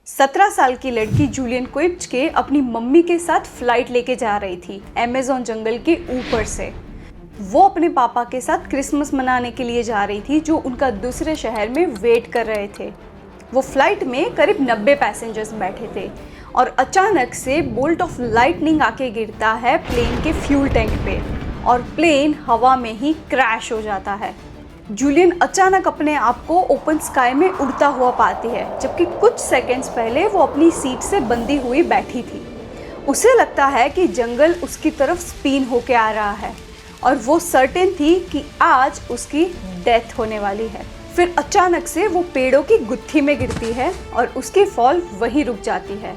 17 साल की लड़की जूलियन क्विप्च अपनी मम्मी के साथ फ्लाइट लेके जा रही थी अमेज़न जंगल के ऊपर से। वो अपने पापा के साथ क्रिसमस मनाने के लिए जा रही थी जो उनका दूसरे शहर में वेट कर रहे थे। वो फ्लाइट में करीब 90 पैसेंजर्स बैठे थे और अचानक से बोल्ट ऑफ लाइटनिंग आके गिरता है प्लेन के फ्यूल टैंक पे और प्लेन हवा में ही क्रैश हो जाता है। जूलियन अचानक अपने आप को ओपन स्काई में उड़ता हुआ पाती है, जबकि कुछ सेकंड्स पहले वो अपनी सीट से बंधी हुई बैठी थी। उसे लगता है कि जंगल उसकी तरफ स्पिन होके आ रहा है और वो सर्टेन थी कि आज उसकी डेथ होने वाली है। फिर अचानक से वो पेड़ों की गुत्थी में गिरती है और उसकी फॉल वहीं रुक जाती है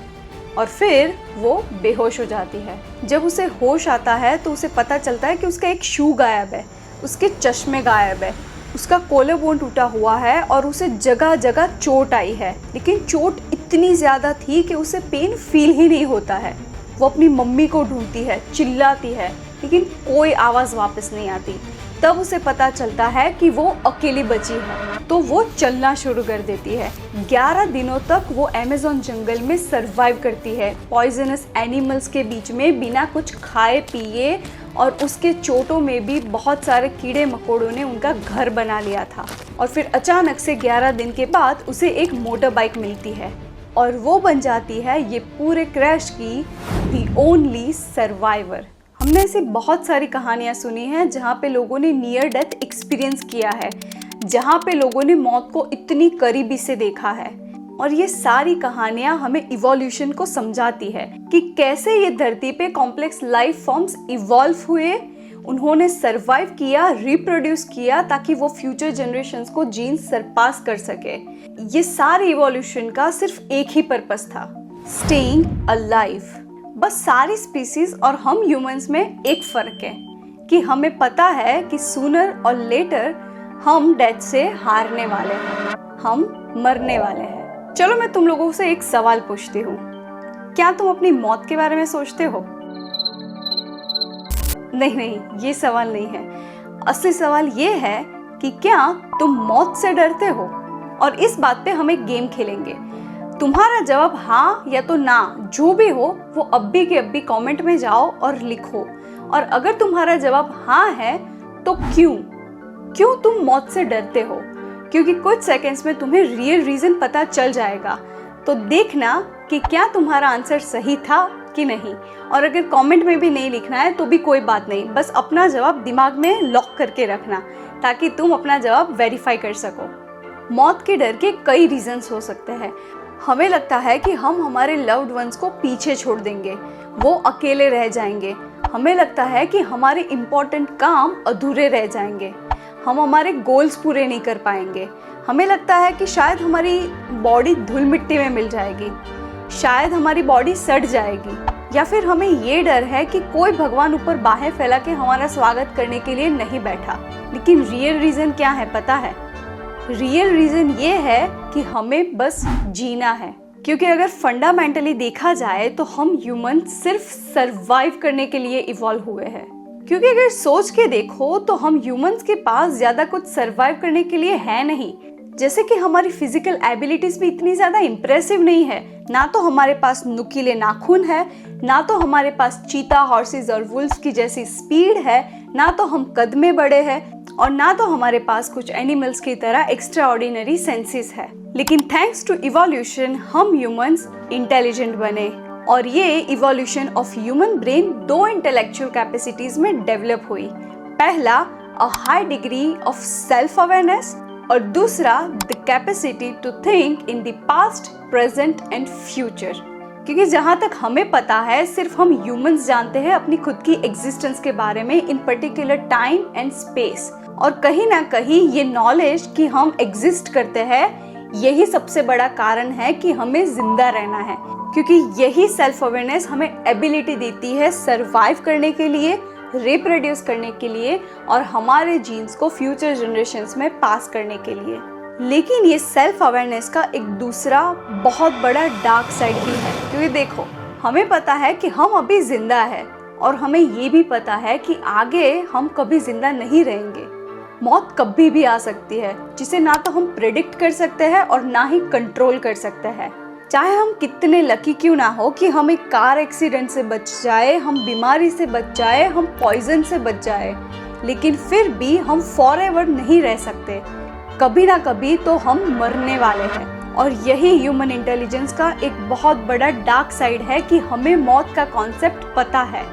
और फिर वो बेहोश हो जाती है। जब उसे होश आता है तो उसे पता चलता है कि उसका एक शू गायब है, उसके चश्मे गायब है, उसका कॉलर बोन टूटा हुआ है और उसे जगह जगह चोट आई है, लेकिन चोट इतनी ज़्यादा थी कि उसे पेन फील ही नहीं होता है। वो अपनी मम्मी को ढूंढती है, चिल्लाती है, लेकिन कोई आवाज़ वापस नहीं आती। तब उसे पता चलता है कि वो अकेली बची है, तो वो चलना शुरू कर देती है। 11 दिनों तक वो अमेज़न जंगल में सरवाइव करती है, पॉइजनस एनिमल्स के बीच में बिना कुछ खाए पिए, और उसके चोटों में भी बहुत सारे कीड़े मकोड़ों ने उनका घर बना लिया था। और फिर अचानक से 11 दिन के बाद उसे एक मोटर बाइक मिलती है और वो बन जाती है ये पूरे क्रैश की दी ओनली सर्वाइवर। हमने ऐसी बहुत सारी कहानियाँ सुनी हैं जहाँ पे लोगों ने नियर डेथ एक्सपीरियंस किया है, जहाँ पे लोगों ने मौत को इतनी करीबी से देखा है। और ये सारी कहानियाँ हमें इवोल्यूशन को समझाती है कि कैसे ये धरती पे कॉम्प्लेक्स लाइफ फॉर्म्स इवॉल्व हुए, उन्होंने सरवाइव किया, रिप्रोड्यूस किया ताकि वो फ्यूचर जनरेशंस को जीन सरपास कर सके। ये सारे इवोल्यूशन का सिर्फ एक ही पर्पस था, स्टेइंग अलाइव। बस सारी स्पीसीज और हम ह्यूमंस में एक फर्क है कि हमें पता है कि सूनर और लेटर हम डेथ से हारने वाले हैं, हम मरने वाले हैं। चलो मैं तुम लोगों से एक सवाल पूछती हूँ, क्या तुम अपनी मौत के बारे में सोचते हो? नहीं, ये सवाल नहीं है। असली सवाल ये है कि क्या तुम मौत से डरते हो? और इस बात पे हम एक गेम खेलेंगे। तुम्हारा जवाब हाँ या तो ना जो भी हो वो अभी के अभी कमेंट में जाओ और लिखो। और अगर तुम्हारा जवाब हाँ है तो क्यों तुम मौत से डरते हो? क्योंकि कुछ सेकंड्स में तुम्हें रियल रीजन पता चल जाएगा। तो देखना कि क्या तुम्हारा आंसर सही था कि नहीं। और अगर कमेंट में भी नहीं लिखना है तो भी कोई बात नहीं, बस अपना जवाब दिमाग में लॉक करके रखना ताकि तुम अपना जवाब वेरीफाई कर सको। मौत के डर के कई रीजंस हो सकते हैं। हमें लगता है कि हम हमारे लव्ड वंस को पीछे छोड़ देंगे, वो अकेले रह जाएंगे। हमें लगता है कि हमारे इम्पोर्टेंट काम अधूरे रह जाएंगे, हम हमारे गोल्स पूरे नहीं कर पाएंगे। हमें लगता है कि शायद हमारी बॉडी धूल मिट्टी में मिल जाएगी, शायद हमारी बॉडी सड़ जाएगी, या फिर हमें ये डर है कि कोई भगवान ऊपर बाहें फैला के हमारा स्वागत करने के लिए नहीं बैठा। लेकिन रियल रीज़न क्या है पता है? रियल रीज़न ये है कि हमें बस जीना है। क्योंकि अगर फंडामेंटली देखा जाए तो हम ह्यूमन सिर्फ सरवाइव करने के लिए इवॉल्व हुए हैं। क्योंकि अगर सोच के देखो तो हम ह्यूमंस के पास ज़्यादा कुछ सरवाइव करने के लिए है नहीं। जैसे कि हमारी फिजिकल एबिलिटीज भी इतनी ज़्यादा इम्प्रेसिव नहीं है। ना तो हमारे पास नुकीले नाखून है, ना तो हमारे पास चीता, हॉर्सेस और वुल्फ की जैसी स्पीड है, ना तो हम कद में बड़े हैं, और ना तो हमारे पास कुछ एनिमल्स की तरह एक्स्ट्रा ऑर्डिनरी सेंसेस है। लेकिन थैंक्स टू इवोल्यूशन हम ह्यूमंस इंटेलिजेंट बने। और ये evolution of human brain 2 intellectual capacities में डेवलप हुई। पहला a high degree of self awareness और दूसरा the capacity to think in the past, present and future. क्योंकि जहाँ तक हमें पता है सिर्फ हम ह्यूमंस जानते हैं अपनी खुद की एग्जिस्टेंस के बारे में इन पर्टिकुलर टाइम एंड स्पेस। और कहीं ना कहीं ये नॉलेज कि हम एग्जिस्ट करते हैं यही सबसे बड़ा कारण है कि हमें जिंदा रहना है। क्योंकि यही सेल्फ अवेयरनेस हमें एबिलिटी देती है सरवाइव करने के लिए, रिप्रोड्यूस करने के लिए और हमारे जीन्स को फ्यूचर जनरेशंस में पास करने के लिए। लेकिन ये सेल्फ अवेयरनेस का एक दूसरा बहुत बड़ा डार्क साइड भी है। क्योंकि देखो, हमें पता है कि हम अभी जिंदा है और हमें ये भी पता है कि आगे हम कभी जिंदा नहीं रहेंगे। मौत कभी भी आ सकती है जिसे ना तो हम प्रेडिक्ट कर सकते हैं और ना ही कंट्रोल कर सकते हैं। चाहे हम कितने लकी क्यों ना हो कि हम एक कार एक्सीडेंट से बच जाए, हम बीमारी से बच जाए, हम पॉइजन से बच जाए, लेकिन फिर भी हम फॉरएवर नहीं रह सकते। कभी ना कभी तो हम मरने वाले हैं। और यही ह्यूमन इंटेलिजेंस का एक बहुत बड़ा डार्क साइड है कि हमें मौत का कॉन्सेप्ट पता है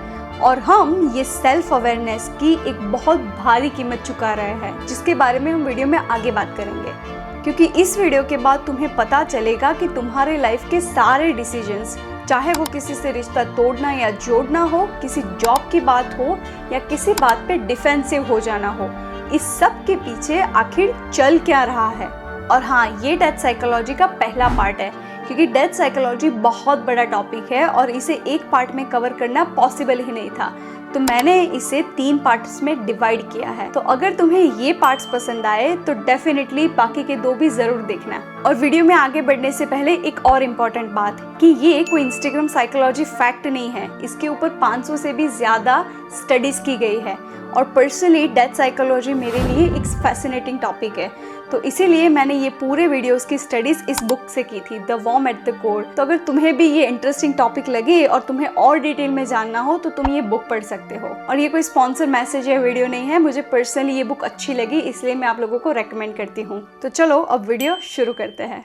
और हम ये सेल्फ अवेयरनेस की एक बहुत भारी कीमत चुका रहे हैं, जिसके बारे में हम वीडियो में आगे बात करेंगे। क्योंकि इस वीडियो के बाद तुम्हें पता चलेगा कि तुम्हारे लाइफ के सारे डिसीजंस, चाहे वो किसी से रिश्ता तोड़ना या जोड़ना हो, किसी जॉब की बात हो या किसी बात पे डिफेंसिव हो जाना हो, इस सब के पीछे आखिर चल क्या रहा है। और हाँ, ये डेथ साइकोलॉजी का पहला पार्ट है, क्योंकि डेथ साइकोलॉजी बहुत बड़ा टॉपिक है और इसे एक पार्ट में कवर करना पॉसिबल ही नहीं था, तो मैंने इसे 3 पार्ट्स में डिवाइड किया है। तो अगर तुम्हें ये पार्ट्स पसंद आए तो डेफिनेटली बाकी के 2 भी जरूर देखना। और वीडियो में आगे बढ़ने से पहले एक और इम्पॉर्टेंट बात कि ये कोई इंस्टाग्राम साइकोलॉजी फैक्ट नहीं है, इसके ऊपर 500 से भी ज्यादा स्टडीज की गई है और पर्सनली डेथ साइकोलॉजी मेरे लिए एक फैसिनेटिंग टॉपिक है, तो इसीलिए मैंने ये पूरे वीडियोस की स्टडीज इस बुक से की थी, the worm at the core. तो अगर तुम्हें भी ये इंटरेस्टिंग टॉपिक लगे और तुम्हें और डिटेल में जानना हो तो तुम ये बुक पढ़ सकते हो। और ये कोई स्पॉन्सर मैसेज या वीडियो नहीं है, मुझे पर्सनली ये बुक अच्छी लगी इसलिए मैं आप लोगों को रेकमेंड करती हूँ। तो चलो अब वीडियो शुरू करते हैं।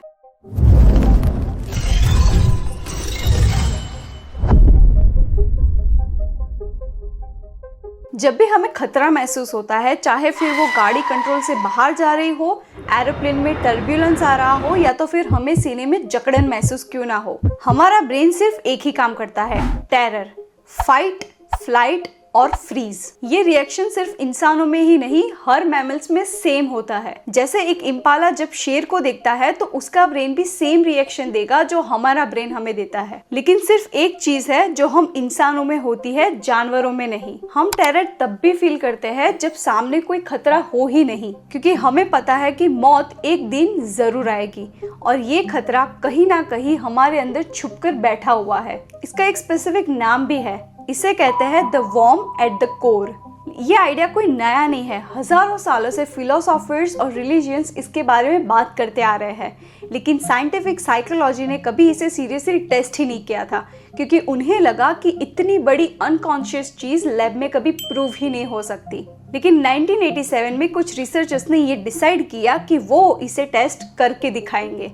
जब भी हमें खतरा महसूस होता है, चाहे फिर वो गाड़ी कंट्रोल से बाहर जा रही हो, एरोप्लेन में टर्ब्यूलेंस आ रहा हो या तो फिर हमें सीने में जकड़न महसूस क्यों ना हो, हमारा ब्रेन सिर्फ एक ही काम करता है, टेरर, फाइट, फ्लाइट और फ्रीज। ये रिएक्शन सिर्फ इंसानों में ही नहीं, हर मैमल्स में सेम होता है। जैसे एक इम्पाला जब शेर को देखता है तो उसका ब्रेन भी सेम रिएक्शन देगा जो हमारा ब्रेन हमें देता है। लेकिन सिर्फ एक चीज है जो हम इंसानों में होती है, जानवरों में नहीं। हम टेरर तब भी फील करते हैं जब सामने कोई खतरा हो ही नहीं, क्योंकि हमें पता है कि मौत एक दिन जरूर आएगी और ये खतरा कहीं ना कहीं हमारे अंदर छुपकर बैठा हुआ है। इसका एक स्पेसिफिक नाम भी है, इसे कहते हैं the worm at the core. ये आइडिया कोई नया नहीं है, हजारों सालों से फिलोसोफर्स और रिलीजियंस इसके बारे में बात करते आ रहे हैं, लेकिन साइंटिफिक साइकोलॉजी ने कभी इसे सीरियसली टेस्ट ही नहीं किया था, क्योंकि उन्हें लगा कि इतनी बड़ी अनकॉन्शियस चीज लैब में कभी प्रूव ही नहीं हो सकती। लेकिन 1987 में कुछ रिसर्चर्स ने ये डिसाइड किया कि वो इसे टेस्ट करके दिखाएंगे,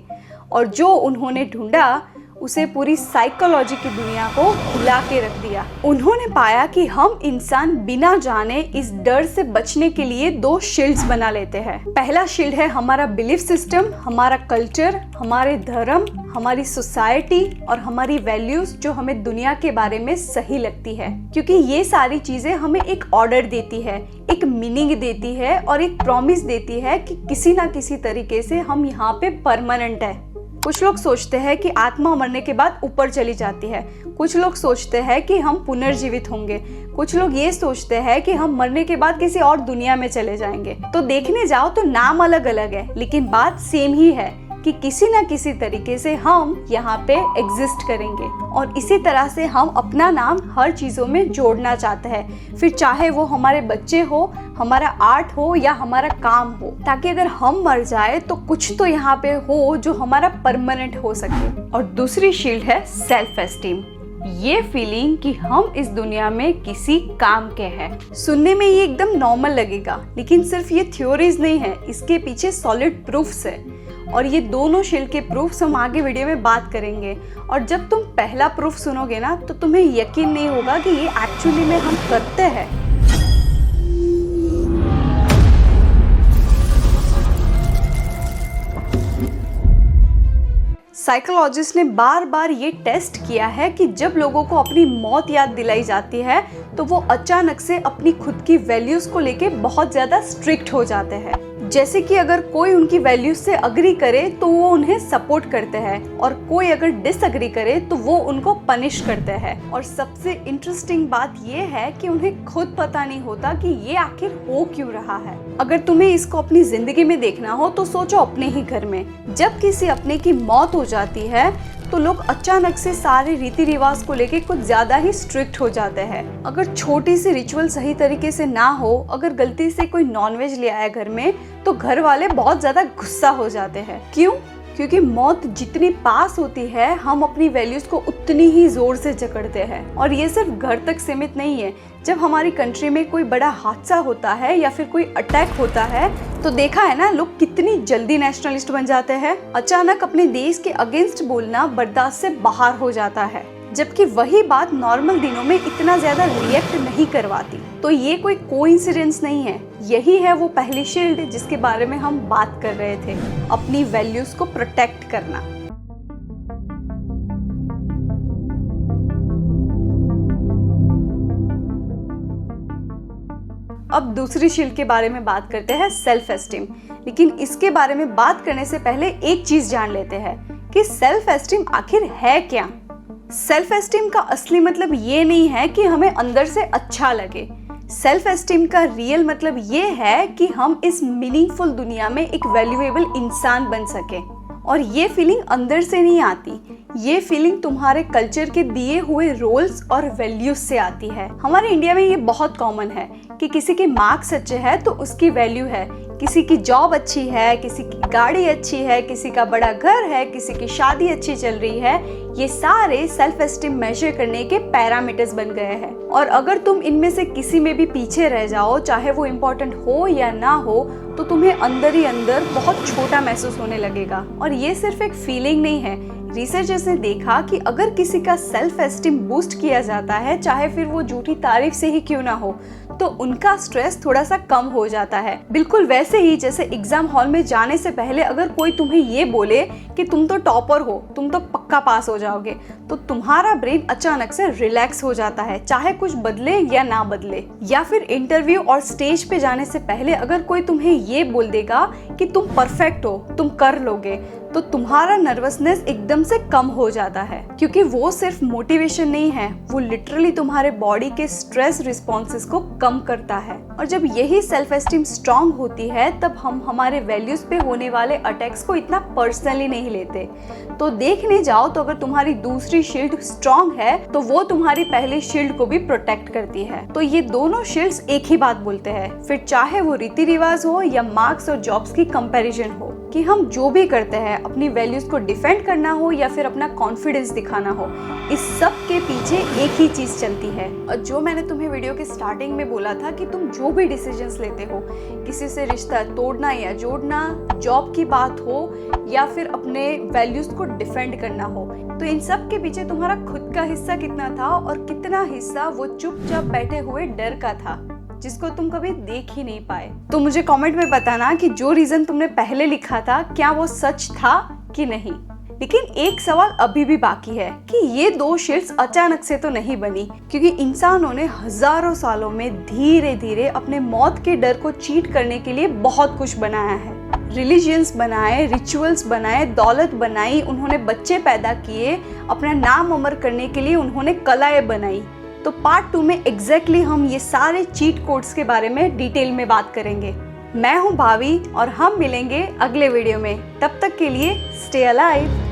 और जो उन्होंने ढूंढा उसे पूरी साइकोलॉजी की दुनिया को हिला के रख दिया। उन्होंने पाया कि हम इंसान बिना जाने इस डर से बचने के लिए 2 शील्ड्स बना लेते हैं। पहला शील्ड है हमारा बिलीफ सिस्टम, हमारा कल्चर, हमारे धर्म, हमारी सोसाइटी और हमारी वैल्यूज जो हमें दुनिया के बारे में सही लगती है, क्योंकि ये सारी चीजें हमें एक ऑर्डर देती है, एक मीनिंग देती है और एक प्रॉमिस देती है कि किसी ना किसी तरीके से हम यहाँ पे परमानेंट है। कुछ लोग सोचते हैं कि आत्मा मरने के बाद ऊपर चली जाती है, कुछ लोग सोचते हैं कि हम पुनर्जीवित होंगे, कुछ लोग ये सोचते हैं कि हम मरने के बाद किसी और दुनिया में चले जाएंगे। तो देखने जाओ तो नाम अलग अलग है, लेकिन बात सेम ही है कि किसी न किसी तरीके से हम यहाँ पे एग्जिस्ट करेंगे और इसी तरह से हम अपना नाम हर चीज़ों में जोड़ना चाहते हैं, फिर चाहे वो हमारे बच्चे हो, हमारा आर्ट हो या हमारा काम हो, ताकि अगर हम मर जाए तो कुछ तो यहाँ पे हो जो हमारा परमानेंट हो सके। और दूसरी शील्ड है सेल्फ एस्टीम, ये फीलिंग कि हम इस दुनिया में किसी काम के हैं। सुनने में ये एकदम नॉर्मल लगेगा, लेकिन सिर्फ ये थ्योरीज नहीं है, इसके पीछे सॉलिड प्रूफ्स है और ये दोनों शील्ड के प्रूफ्स हम आगे वीडियो में बात करेंगे। और जब तुम पहला प्रूफ सुनोगे ना तो तुम्हें यकीन नहीं होगा कि ये एक्चुअली में हम करते हैं। साइकोलॉजिस्ट ने बार बार ये टेस्ट किया है कि जब लोगों को अपनी मौत याद दिलाई जाती है तो वो अचानक से अपनी खुद की वैल्यूज को लेके बहुत ज्यादा स्ट्रिक्ट हो जाते हैं। जैसे कि अगर कोई उनकी वैल्यूज से अग्री करे तो वो उन्हें सपोर्ट करते हैं और कोई अगर डिसअग्री करे तो वो उनको पनिश करते हैं। और सबसे इंटरेस्टिंग बात ये है कि उन्हें खुद पता नहीं होता कि ये आखिर हो क्यों रहा है। अगर तुम्हें इसको अपनी जिंदगी में देखना हो तो सोचो अपने ही घर में, जब किसी अपने की मौत हो जाती है तो लोग अचानक से सारे रीति रिवाज को लेके कुछ ज्यादा ही स्ट्रिक्ट हो जाते हैं। अगर छोटी सी रिचुअल सही तरीके से ना हो, अगर गलती से कोई नॉनवेज ले आया घर में तो घर वाले बहुत ज्यादा गुस्सा हो जाते हैं। क्यों? क्योंकि मौत जितनी पास होती है हम अपनी वैल्यूज को उतनी ही जोर से जकड़ते हैं। और ये सिर्फ घर तक सीमित नहीं है। जब हमारी कंट्री में कोई बड़ा हादसा होता है या फिर कोई अटैक होता है तो देखा है ना, लोग कितनी जल्दी नेशनलिस्ट बन जाते हैं। अचानक अपने देश के अगेंस्ट बोलना बर्दाश्त से बाहर हो जाता है, जबकि वही बात नॉर्मल दिनों में इतना ज्यादा रिएक्ट नहीं करवाती। तो ये कोई कोइंसिडेंस नहीं है, यही है वो पहली शील्ड जिसके बारे में हम बात कर रहे थे, अपनी वैल्यूज को प्रोटेक्ट करना। अब दूसरी शील्ड के बारे में बात करते हैं, सेल्फ एस्टीम। लेकिन इसके बारे में बात करने से पहले एक चीज जान लेते हैं कि सेल्फ एस्टीम आखिर है क्या। सेल्फ एस्टीम का असली मतलब ये नहीं है कि हमें अंदर से अच्छा लगे। सेल्फ एस्टीम का रियल मतलब ये है कि हम इस मीनिंगफुल दुनिया में एक वैल्यूएबल इंसान बन सके। और ये फीलिंग अंदर से नहीं आती, ये फीलिंग तुम्हारे कल्चर के दिए हुए रोल्स और वैल्यूज से आती है। हमारे इंडिया में ये बहुत कॉमन है कि किसी के मार्क्स अच्छे हैं तो उसकी वैल्यू है, किसी की जॉब अच्छी है, किसी की गाड़ी अच्छी है, किसी का बड़ा घर है, किसी की शादी अच्छी चल रही है। ये सारे सेल्फ एस्टीम मेजर करने के पैरामीटर्स बन गए हैं। और अगर तुम इनमें से किसी में भी पीछे रह जाओ, चाहे वो इम्पोर्टेंट हो या ना हो, तो तुम्हें अंदर ही अंदर बहुत छोटा महसूस होने लगेगा। और ये सिर्फ एक फीलिंग नहीं है, रिसर्चर्स ने देखा कि अगर किसी का सेल्फ एस्टीम बूस्ट किया जाता है, चाहे फिर वो झूठी तारीफ से ही क्यों ना हो, तो उनका स्ट्रेस थोड़ा सा कम हो जाता है। बिल्कुल वैसे ही जैसे एग्जाम हॉल में जाने से पहले अगर कोई तुम्हें ये बोले कि तुम तो टॉपर हो, तुम तो पक्का पास हो जाओगे, तो तुम्हारा ब्रेन अचानक से रिलैक्स हो जाता है, चाहे कुछ बदले या ना बदले। या फिर इंटरव्यू और स्टेज पे जाने से पहले अगर कोई तुम्हें ये बोल देगा कि तुम परफेक्ट हो, तुम कर लोगे, तो तुम्हारा नर्वसनेस एकदम से कम हो जाता है। क्योंकि वो सिर्फ मोटिवेशन नहीं है, वो लिटरली तुम्हारे बॉडी के स्ट्रेस रिस्पॉन्सेस को कम करता है। और जब यही सेल्फ एस्टीम स्ट्रांग होती है तब हम हमारे वैल्यूज पे होने वाले अटैक्स को इतना पर्सनली नहीं लेते। तो देखने जाओ तो अगर तुम्हारी दूसरी शील्ड स्ट्रांग है तो वो तुम्हारी पहली शील्ड को भी प्रोटेक्ट करती है। तो ये दोनों शील्ड्स एक ही बात बोलते हैं, फिर चाहे वो रीति रिवाज हो या मार्क्स और जॉब्स की कंपैरिजन हो, कि हम जो भी करते हैं अपनी वैल्यूज को डिफेंड करना हो या फिर अपना कॉन्फिडेंस दिखाना हो, इस सब के पीछे एक ही चीज चलती है। और जो मैंने तुम्हें वीडियो के स्टार्टिंग में बोला था कि तुम जो भी डिसीजंस लेते हो, किसी से रिश्ता तोड़ना या जोड़ना, जॉब की बात हो या फिर अपने वैल्यूज को डिफेंड करना हो, तो इन सब के पीछे तुम्हारा खुद का हिस्सा कितना था और कितना हिस्सा वो चुपचाप बैठे हुए डर का था जिसको तुम कभी देख ही नहीं पाए। तो मुझे कमेंट में बताना कि जो रीजन तुमने पहले लिखा था क्या वो सच था कि नहीं। लेकिन एक सवाल अभी भी बाकी है कि ये दो शील्ड्स अचानक से तो नहीं बनी, क्योंकि इंसानों ने हजारों सालों में धीरे धीरे अपने मौत के डर को चीट करने के लिए बहुत कुछ बनाया है। रिलीजियंस बनाए, रिचुअल्स बनाए, दौलत बनाई, उन्होंने बच्चे पैदा किए, अपना नाम अमर करने के लिए उन्होंने कलाएं बनाई। तो पार्ट 2 में एग्जैक्टली हम ये सारे चीट कोड्स के बारे में डिटेल में बात करेंगे। मैं हूँ भावी और हम मिलेंगे अगले वीडियो में। तब तक के लिए स्टे अलाइव।